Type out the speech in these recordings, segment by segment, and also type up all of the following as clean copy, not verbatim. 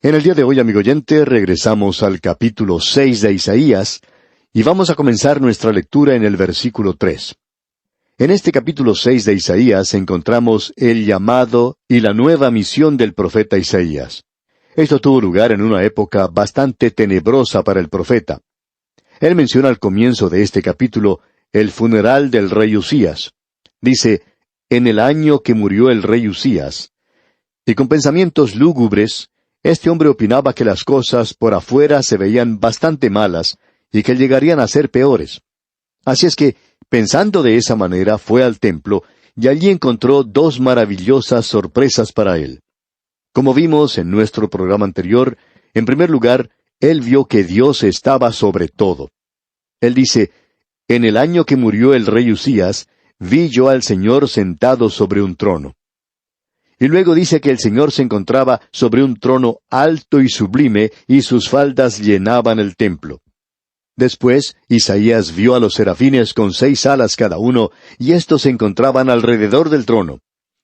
En el día de hoy, amigo oyente, regresamos al capítulo 6 de Isaías y vamos a comenzar nuestra lectura en el versículo 3. En este capítulo 6 de Isaías encontramos el llamado y la nueva misión del profeta Isaías. Esto tuvo lugar en una época bastante tenebrosa para el profeta. Él menciona al comienzo de este capítulo el funeral del rey Usías. Dice, en el año que murió el rey Usías. Y con pensamientos lúgubres, este hombre opinaba que las cosas por afuera se veían bastante malas y que llegarían a ser peores. Así es que, pensando de esa manera, fue al templo y allí encontró dos maravillosas sorpresas para él. Como vimos en nuestro programa anterior, en primer lugar, él vio que Dios estaba sobre todo. Él dice, en el año que murió el rey Usías, vi yo al Señor sentado sobre un trono. Y luego dice que el Señor se encontraba sobre un trono alto y sublime, y sus faldas llenaban el templo. Después, Isaías vio a los serafines con 6 alas cada uno, y éstos se encontraban alrededor del trono.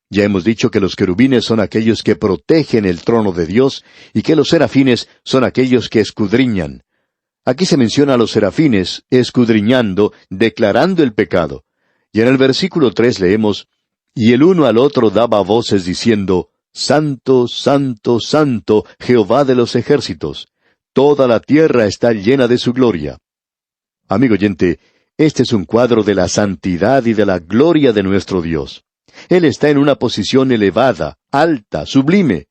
Ya hemos dicho que los querubines son aquellos que protegen el trono de Dios, y que los serafines son aquellos que escudriñan. Aquí se menciona a los serafines, escudriñando, declarando el pecado. Y en el versículo 3 leemos, y el uno al otro daba voces diciendo, Santo, Santo, Santo, Jehová de los ejércitos. Toda la tierra está llena de su gloria. Amigo oyente, este es un cuadro de la santidad y de la gloria de nuestro Dios. Él está en una posición elevada, alta, sublime.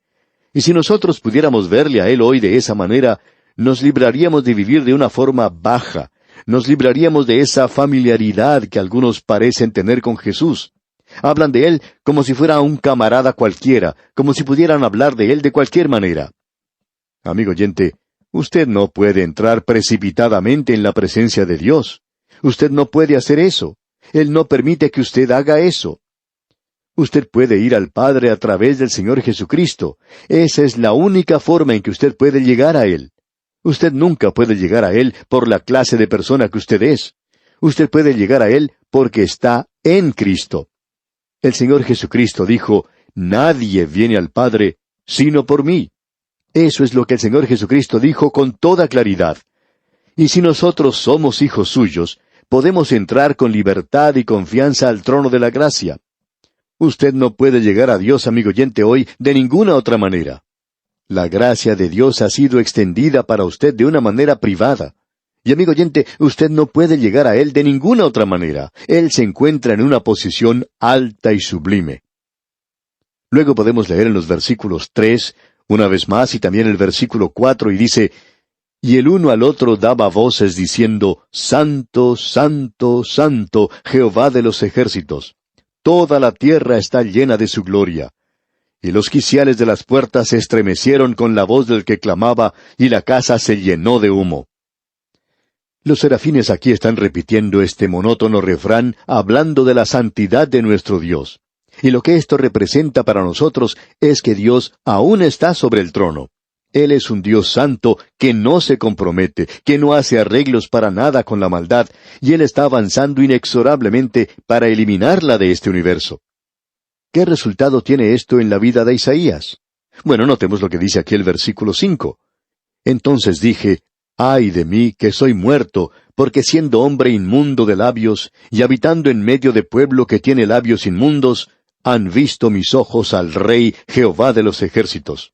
Y si nosotros pudiéramos verle a Él hoy de esa manera, nos libraríamos de vivir de una forma baja, nos libraríamos de esa familiaridad que algunos parecen tener con Jesús. Hablan de Él como si fuera un camarada cualquiera, como si pudieran hablar de Él de cualquier manera. Amigo oyente, usted no puede entrar precipitadamente en la presencia de Dios. Usted no puede hacer eso. Él no permite que usted haga eso. Usted puede ir al Padre a través del Señor Jesucristo. Esa es la única forma en que usted puede llegar a Él. Usted nunca puede llegar a Él por la clase de persona que usted es. Usted puede llegar a Él porque está en Cristo. El Señor Jesucristo dijo, nadie viene al Padre sino por mí. Eso es lo que el Señor Jesucristo dijo con toda claridad. Y si nosotros somos hijos suyos, podemos entrar con libertad y confianza al trono de la gracia. Usted no puede llegar a Dios, amigo oyente, hoy de ninguna otra manera. La gracia de Dios ha sido extendida para usted de una manera privada. Y amigo oyente, usted no puede llegar a Él de ninguna otra manera. Él se encuentra en una posición alta y sublime. Luego podemos leer en los versículos 3, una vez más, y también el versículo 4, y dice, y el uno al otro daba voces diciendo, Santo, Santo, Santo, Jehová de los ejércitos. Toda la tierra está llena de su gloria. Y los quiciales de las puertas se estremecieron con la voz del que clamaba, y la casa se llenó de humo. Los serafines aquí están repitiendo este monótono refrán, hablando de la santidad de nuestro Dios. Y lo que esto representa para nosotros es que Dios aún está sobre el trono. Él es un Dios santo que no se compromete, que no hace arreglos para nada con la maldad, y Él está avanzando inexorablemente para eliminarla de este universo. ¿Qué resultado tiene esto en la vida de Isaías? Bueno, notemos lo que dice aquí el versículo 5. Entonces dije, ay de mí, que soy muerto, porque siendo hombre inmundo de labios, y habitando en medio de pueblo que tiene labios inmundos, han visto mis ojos al Rey Jehová de los ejércitos.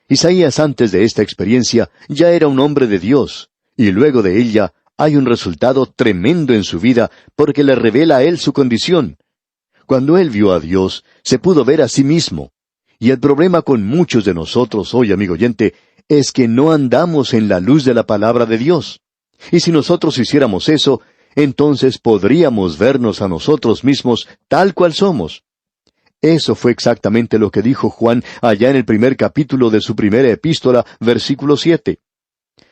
Isaías antes de esta experiencia ya era un hombre de Dios, y luego de ella hay un resultado tremendo en su vida porque le revela a él su condición. Cuando él vio a Dios, se pudo ver a sí mismo. Y el problema con muchos de nosotros hoy, amigo oyente, es que no andamos en la luz de la palabra de Dios. Y si nosotros hiciéramos eso, entonces podríamos vernos a nosotros mismos tal cual somos. Eso fue exactamente lo que dijo Juan allá en el primer capítulo de su primera epístola, versículo 7.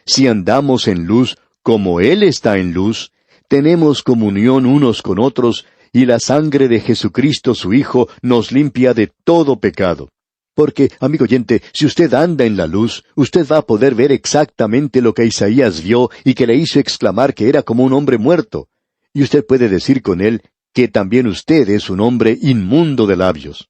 Si andamos en luz, como Él está en luz, tenemos comunión unos con otros, y la sangre de Jesucristo su Hijo nos limpia de todo pecado. Porque, amigo oyente, si usted anda en la luz, usted va a poder ver exactamente lo que Isaías vio y que le hizo exclamar que era como un hombre muerto. Y usted puede decir con él que también usted es un hombre inmundo de labios.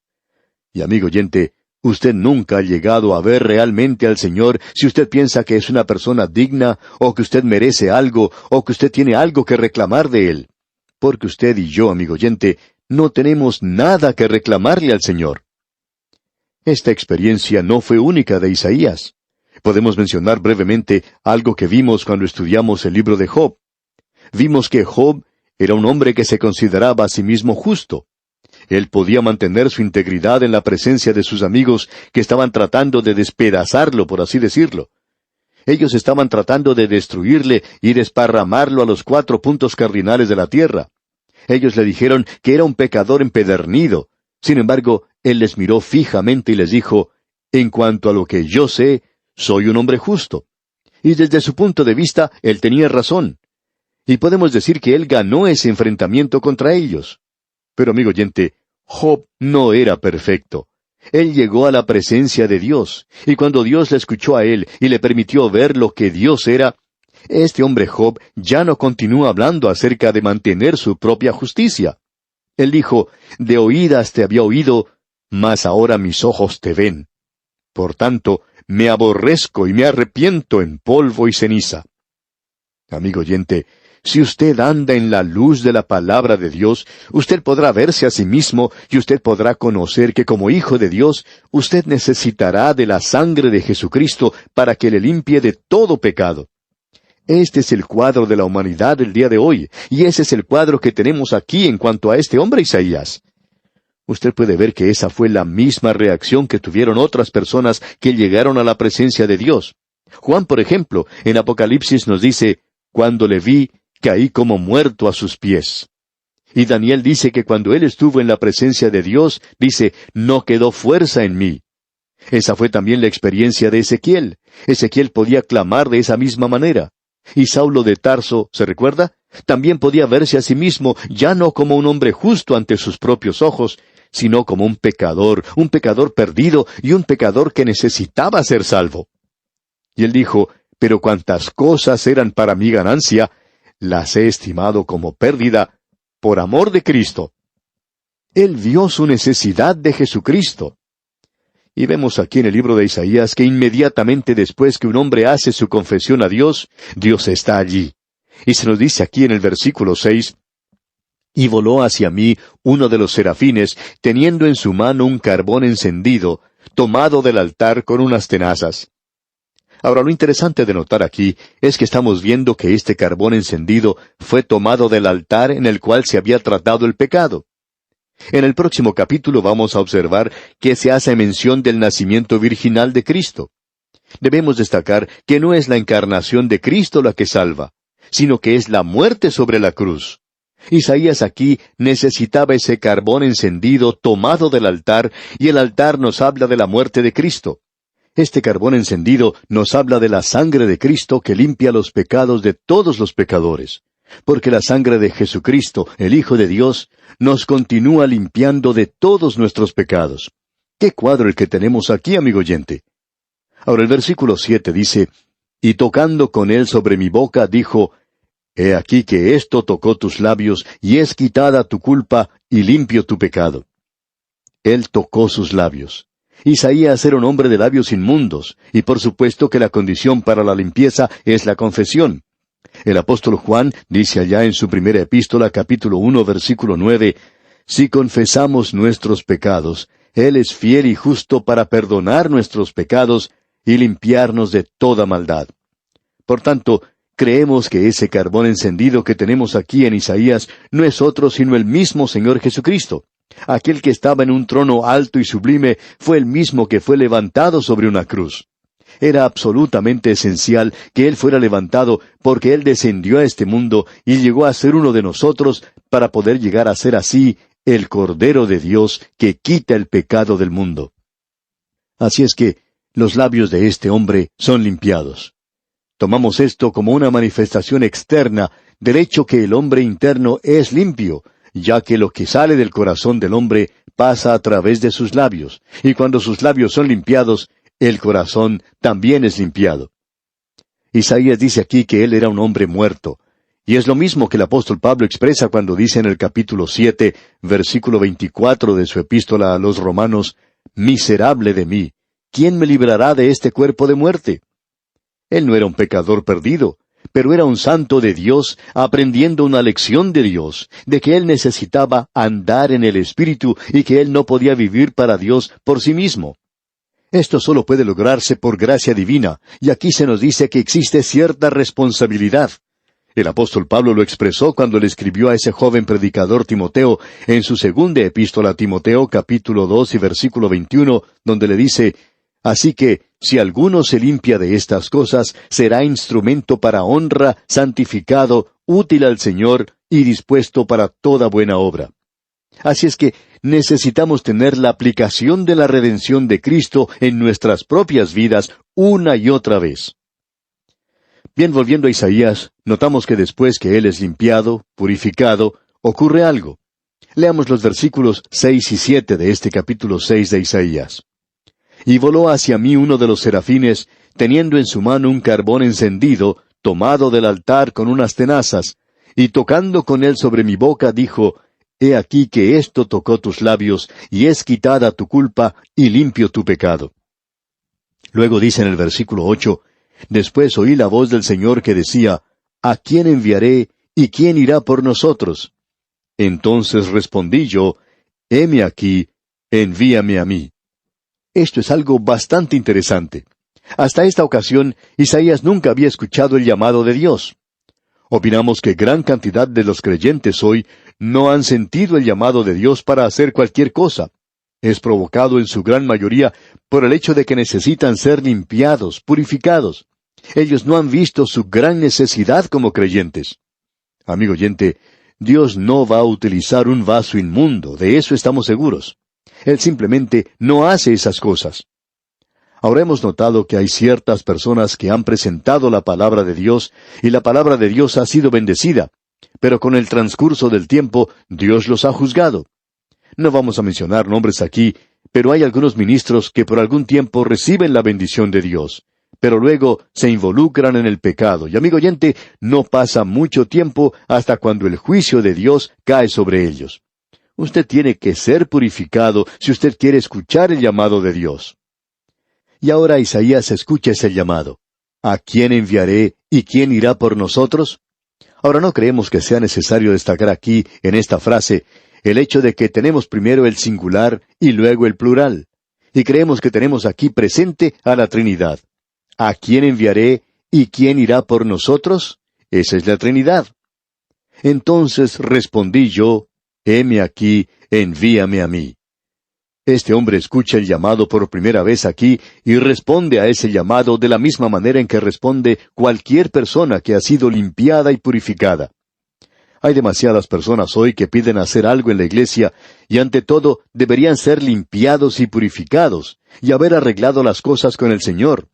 Y amigo oyente, Usted nunca ha llegado a ver realmente al Señor si usted piensa que es una persona digna, o que usted merece algo, o que usted tiene algo que reclamar de Él. Porque usted y yo, amigo oyente, no tenemos nada que reclamarle al Señor. Esta experiencia no fue única de Isaías. Podemos mencionar brevemente algo que vimos cuando estudiamos el libro de Job. Vimos que Job era un hombre que se consideraba a sí mismo justo. Él podía mantener su integridad en la presencia de sus amigos que estaban tratando de despedazarlo, por así decirlo. Ellos estaban tratando de destruirle y desparramarlo a los 4 puntos cardinales de la tierra. Ellos le dijeron que era un pecador empedernido. Sin embargo, él les miró fijamente y les dijo, en cuanto a lo que yo sé, soy un hombre justo. Y desde su punto de vista, él tenía razón. Y podemos decir que él ganó ese enfrentamiento contra ellos. Pero, amigo oyente, Job no era perfecto. Él llegó a la presencia de Dios, y cuando Dios le escuchó a él y le permitió ver lo que Dios era, este hombre Job ya no continúa hablando acerca de mantener su propia justicia. Él dijo, de oídas te había oído, mas ahora mis ojos te ven. Por tanto, me aborrezco y me arrepiento en polvo y ceniza. Amigo oyente, si usted anda en la luz de la palabra de Dios, usted podrá verse a sí mismo y usted podrá conocer que como hijo de Dios, usted necesitará de la sangre de Jesucristo para que le limpie de todo pecado. Este es el cuadro de la humanidad del día de hoy, y ese es el cuadro que tenemos aquí en cuanto a este hombre Isaías. Usted puede ver que esa fue la misma reacción que tuvieron otras personas que llegaron a la presencia de Dios. Juan, por ejemplo, en Apocalipsis nos dice, cuando le vi, caí como muerto a sus pies. Y Daniel dice que cuando él estuvo en la presencia de Dios, dice, no quedó fuerza en mí. Esa fue también la experiencia de Ezequiel. Ezequiel podía clamar de esa misma manera. Y Saulo de Tarso, ¿se recuerda? También podía verse a sí mismo ya no como un hombre justo ante sus propios ojos, sino como un pecador perdido y un pecador que necesitaba ser salvo. Y él dijo, pero cuantas cosas eran para mi ganancia, las he estimado como pérdida por amor de Cristo. Él vio su necesidad de Jesucristo. Y vemos aquí en el libro de Isaías que inmediatamente después que un hombre hace su confesión a Dios, Dios está allí. Y se nos dice aquí en el versículo 6, y voló hacia mí uno de los serafines, teniendo en su mano un carbón encendido, tomado del altar con unas tenazas. Ahora, lo interesante de notar aquí es que estamos viendo que este carbón encendido fue tomado del altar en el cual se había tratado el pecado. En el próximo capítulo vamos a observar que se hace mención del nacimiento virginal de Cristo. Debemos destacar que no es la encarnación de Cristo la que salva, sino que es la muerte sobre la cruz. Isaías aquí necesitaba ese carbón encendido tomado del altar, y el altar nos habla de la muerte de Cristo. Este carbón encendido nos habla de la sangre de Cristo que limpia los pecados de todos los pecadores. Porque la sangre de Jesucristo, el Hijo de Dios, nos continúa limpiando de todos nuestros pecados. ¡Qué cuadro el que tenemos aquí, amigo oyente! Ahora el versículo 7 dice, y tocando con él sobre mi boca, dijo, he aquí que esto tocó tus labios, y es quitada tu culpa, y limpio tu pecado. Él tocó sus labios. Isaías era un hombre de labios inmundos, y por supuesto que la condición para la limpieza es la confesión. El apóstol Juan dice allá en su primera epístola, capítulo 1, versículo 9, si confesamos nuestros pecados, Él es fiel y justo para perdonar nuestros pecados y limpiarnos de toda maldad. Por tanto, creemos que ese carbón encendido que tenemos aquí en Isaías no es otro sino el mismo Señor Jesucristo. Aquel que estaba en un trono alto y sublime fue el mismo que fue levantado sobre una cruz. Era absolutamente esencial que Él fuera levantado porque Él descendió a este mundo y llegó a ser uno de nosotros para poder llegar a ser así el Cordero de Dios que quita el pecado del mundo. Así es que los labios de este hombre son limpiados. Tomamos esto como una manifestación externa del hecho que el hombre interno es limpio, ya que lo que sale del corazón del hombre pasa a través de sus labios, y cuando sus labios son limpiados, el corazón también es limpiado. Isaías dice aquí que él era un hombre muerto, y es lo mismo que el apóstol Pablo expresa cuando dice en el capítulo 7, versículo 24 de su epístola a los Romanos, Miserable de mí, ¿quién me librará de este cuerpo de muerte? Él no era un pecador perdido, pero era un santo de Dios, aprendiendo una lección de Dios, de que él necesitaba andar en el Espíritu y que él no podía vivir para Dios por sí mismo. Esto solo puede lograrse por gracia divina, y aquí se nos dice que existe cierta responsabilidad. El apóstol Pablo lo expresó cuando le escribió a ese joven predicador Timoteo en su segunda epístola a Timoteo, capítulo 2 y versículo 21, donde le dice: Así que, si alguno se limpia de estas cosas, será instrumento para honra, santificado, útil al Señor y dispuesto para toda buena obra. Así es que necesitamos tener la aplicación de la redención de Cristo en nuestras propias vidas una y otra vez. Bien, volviendo a Isaías, notamos que después que él es limpiado, purificado, ocurre algo. Leamos los versículos 6 y 7 de este capítulo 6 de Isaías. Y voló hacia mí uno de los serafines, teniendo en su mano un carbón encendido, tomado del altar con unas tenazas, y tocando con él sobre mi boca, dijo: He aquí que esto tocó tus labios, y es quitada tu culpa, y limpio tu pecado. Luego dice en el versículo 8, Después oí la voz del Señor que decía: ¿A quién enviaré, y quién irá por nosotros? Entonces respondí yo: Heme aquí, envíame a mí. Esto es algo bastante interesante. Hasta esta ocasión, Isaías nunca había escuchado el llamado de Dios. Opinamos que gran cantidad de los creyentes hoy no han sentido el llamado de Dios para hacer cualquier cosa. Es provocado en su gran mayoría por el hecho de que necesitan ser limpiados, purificados. Ellos no han visto su gran necesidad como creyentes. Amigo oyente, Dios no va a utilizar un vaso inmundo, de eso estamos seguros. Él simplemente no hace esas cosas. Ahora hemos notado que hay ciertas personas que han presentado la palabra de Dios y la palabra de Dios ha sido bendecida, pero con el transcurso del tiempo Dios los ha juzgado. No vamos a mencionar nombres aquí, pero hay algunos ministros que por algún tiempo reciben la bendición de Dios, pero luego se involucran en el pecado. Y amigo oyente, no pasa mucho tiempo hasta cuando el juicio de Dios cae sobre ellos. Usted tiene que ser purificado si usted quiere escuchar el llamado de Dios. Y ahora Isaías escucha ese llamado. ¿A quién enviaré y quién irá por nosotros? Ahora no creemos que sea necesario destacar aquí, en esta frase, el hecho de que tenemos primero el singular y luego el plural. Y creemos que tenemos aquí presente a la Trinidad. ¿A quién enviaré y quién irá por nosotros? Esa es la Trinidad. Entonces respondí yo: Heme aquí, envíame a mí. Este hombre escucha el llamado por primera vez aquí y responde a ese llamado de la misma manera en que responde cualquier persona que ha sido limpiada y purificada. Hay demasiadas personas hoy que piden hacer algo en la iglesia y ante todo deberían ser limpiados y purificados y haber arreglado las cosas con el Señor.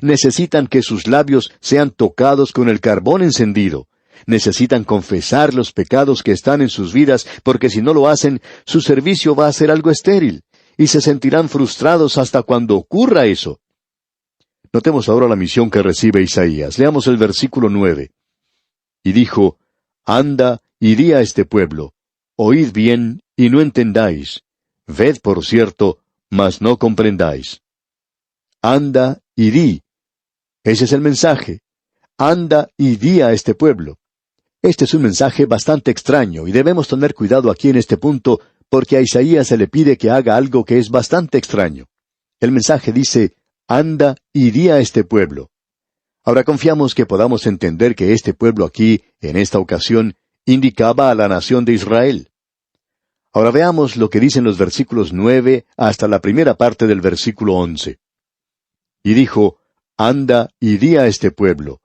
Necesitan que sus labios sean tocados con el carbón encendido. Necesitan confesar los pecados que están en sus vidas, porque si no lo hacen, su servicio va a ser algo estéril, y se sentirán frustrados hasta cuando ocurra eso. Notemos ahora la misión que recibe Isaías. Leamos el versículo 9. Y dijo: Anda y di a este pueblo: Oíd bien y no entendáis. Ved por cierto, mas no comprendáis. Anda y di. Ese es el mensaje. Anda y di a este pueblo. Este es un mensaje bastante extraño y debemos tener cuidado aquí en este punto porque a Isaías se le pide que haga algo que es bastante extraño. El mensaje dice: Anda y di a este pueblo. Ahora confiamos que podamos entender que este pueblo aquí, en esta ocasión, indicaba a la nación de Israel. Ahora veamos lo que dicen los versículos 9 hasta la primera parte del versículo 11. Y dijo: Anda y di a este pueblo: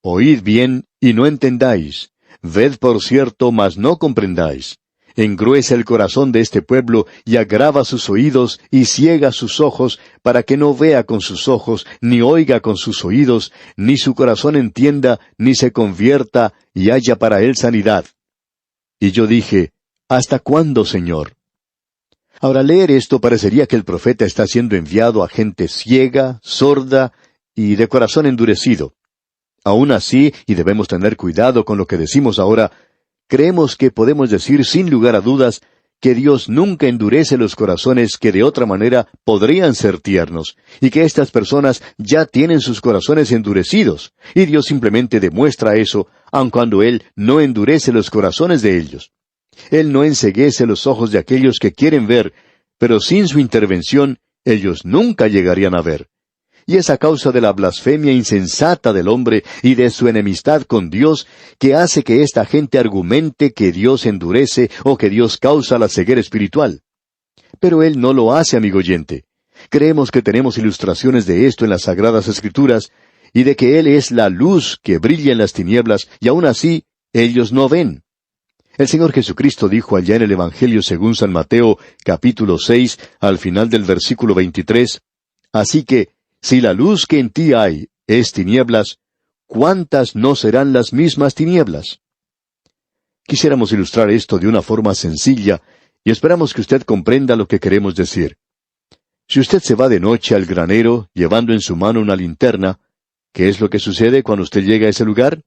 Oíd bien y no entendáis. Ved por cierto, mas no comprendáis. Engruesa el corazón de este pueblo, y agrava sus oídos, y ciega sus ojos, para que no vea con sus ojos, ni oiga con sus oídos, ni su corazón entienda, ni se convierta, y haya para él sanidad. Y yo dije: ¿Hasta cuándo, Señor? Ahora, leer esto parecería que el profeta está siendo enviado a gente ciega, sorda, y de corazón endurecido. Aún así, y debemos tener cuidado con lo que decimos ahora, creemos que podemos decir sin lugar a dudas que Dios nunca endurece los corazones que de otra manera podrían ser tiernos, y que estas personas ya tienen sus corazones endurecidos, y Dios simplemente demuestra eso, aun cuando Él no endurece los corazones de ellos. Él no enceguece los ojos de aquellos que quieren ver, pero sin su intervención, ellos nunca llegarían a ver. Y es a causa de la blasfemia insensata del hombre y de su enemistad con Dios que hace que esta gente argumente que Dios endurece o que Dios causa la ceguera espiritual. Pero Él no lo hace, amigo oyente. Creemos que tenemos ilustraciones de esto en las Sagradas Escrituras, y de que Él es la luz que brilla en las tinieblas, y aún así, ellos no ven. El Señor Jesucristo dijo allá en el Evangelio según San Mateo, capítulo 6, al final del versículo 23, «Así que, si la luz que en ti hay es tinieblas, ¿cuántas no serán las mismas tinieblas?» Quisiéramos ilustrar esto de una forma sencilla, y esperamos que usted comprenda lo que queremos decir. Si usted se va de noche al granero, llevando en su mano una linterna, ¿qué es lo que sucede cuando usted llega a ese lugar?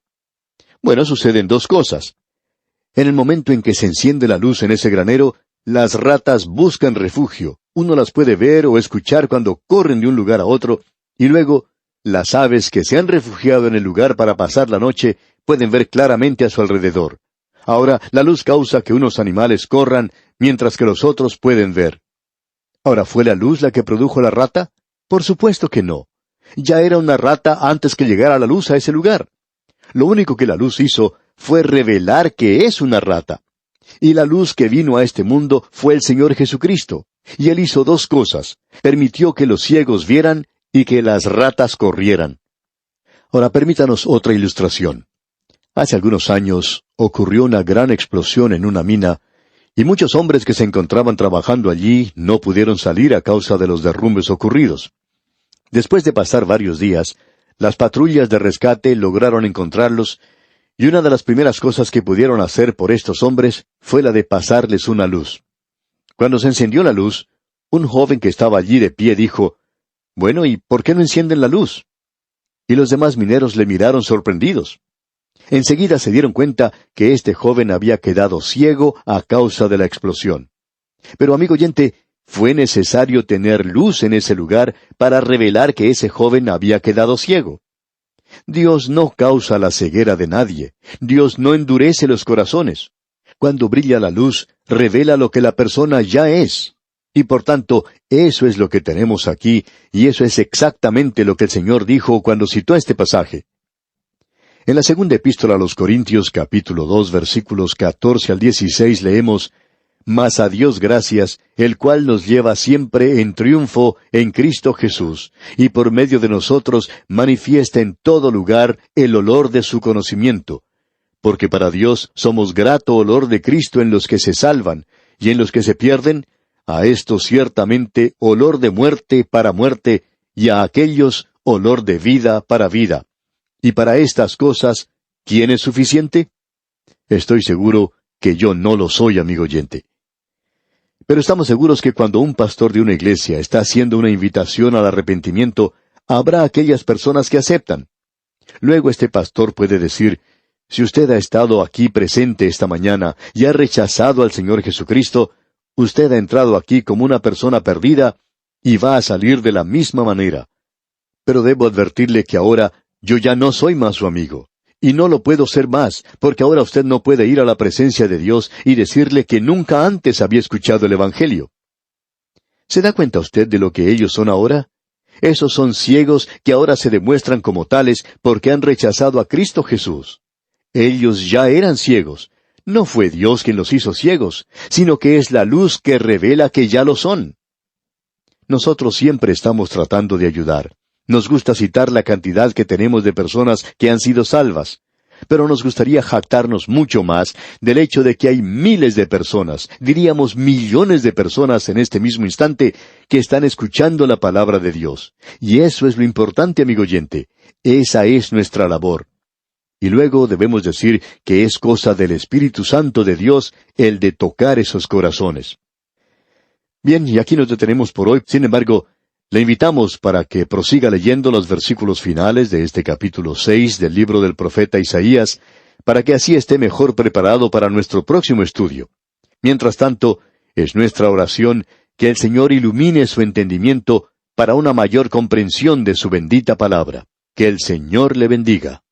Bueno, suceden dos cosas. En el momento en que se enciende la luz en ese granero, las ratas buscan refugio. Uno las puede ver o escuchar cuando corren de un lugar a otro, y luego, las aves que se han refugiado en el lugar para pasar la noche pueden ver claramente a su alrededor. Ahora, la luz causa que unos animales corran, mientras que los otros pueden ver. Ahora, ¿fue la luz la que produjo la rata? Por supuesto que no. Ya era una rata antes que llegara la luz a ese lugar. Lo único que la luz hizo fue revelar que es una rata. Y la luz que vino a este mundo fue el Señor Jesucristo. Y Él hizo dos cosas. Permitió que los ciegos vieran y que las ratas corrieran. Ahora permítanos otra ilustración. Hace algunos años ocurrió una gran explosión en una mina, y muchos hombres que se encontraban trabajando allí no pudieron salir a causa de los derrumbes ocurridos. Después de pasar varios días, las patrullas de rescate lograron encontrarlos, y una de las primeras cosas que pudieron hacer por estos hombres fue la de pasarles una luz. Cuando se encendió la luz, un joven que estaba allí de pie dijo, «Bueno, ¿y por qué no encienden la luz?» Y los demás mineros le miraron sorprendidos. Enseguida se dieron cuenta que este joven había quedado ciego a causa de la explosión. Pero, amigo oyente, fue necesario tener luz en ese lugar para revelar que ese joven había quedado ciego. Dios no causa la ceguera de nadie. Dios no endurece los corazones. Cuando brilla la luz, revela lo que la persona ya es. Y por tanto, eso es lo que tenemos aquí, y eso es exactamente lo que el Señor dijo cuando citó este pasaje. En la segunda epístola a los Corintios, capítulo 2, versículos 14 al 16, leemos, «Mas a Dios gracias, el cual nos lleva siempre en triunfo en Cristo Jesús, y por medio de nosotros manifiesta en todo lugar el olor de su conocimiento. Porque para Dios somos grato olor de Cristo en los que se salvan, y en los que se pierden, a estos ciertamente olor de muerte para muerte, y a aquellos olor de vida para vida. Y para estas cosas, ¿quién es suficiente? Estoy seguro que yo no lo soy, amigo oyente. Pero estamos seguros que cuando un pastor de una iglesia está haciendo una invitación al arrepentimiento, habrá aquellas personas que aceptan. Luego este pastor puede decir, si usted ha estado aquí presente esta mañana y ha rechazado al Señor Jesucristo, usted ha entrado aquí como una persona perdida y va a salir de la misma manera. Pero debo advertirle que ahora yo ya no soy más su amigo. Y no lo puedo ser más, porque ahora usted no puede ir a la presencia de Dios y decirle que nunca antes había escuchado el Evangelio. ¿Se da cuenta usted de lo que ellos son ahora? Esos son ciegos que ahora se demuestran como tales porque han rechazado a Cristo Jesús. Ellos ya eran ciegos. No fue Dios quien los hizo ciegos, sino que es la luz que revela que ya lo son. Nosotros siempre estamos tratando de ayudar. Nos gusta citar la cantidad que tenemos de personas que han sido salvas, pero nos gustaría jactarnos mucho más del hecho de que hay miles de personas, diríamos millones de personas en este mismo instante, que están escuchando la palabra de Dios. Y eso es lo importante, amigo oyente. Esa es nuestra labor. Y luego debemos decir que es cosa del Espíritu Santo de Dios el de tocar esos corazones. Bien, y aquí nos detenemos por hoy. Sin embargo, le invitamos para que prosiga leyendo los versículos finales de este capítulo 6 del libro del profeta Isaías, para que así esté mejor preparado para nuestro próximo estudio. Mientras tanto, Es nuestra oración que el Señor ilumine su entendimiento para una mayor comprensión de su bendita palabra. Que el Señor le bendiga.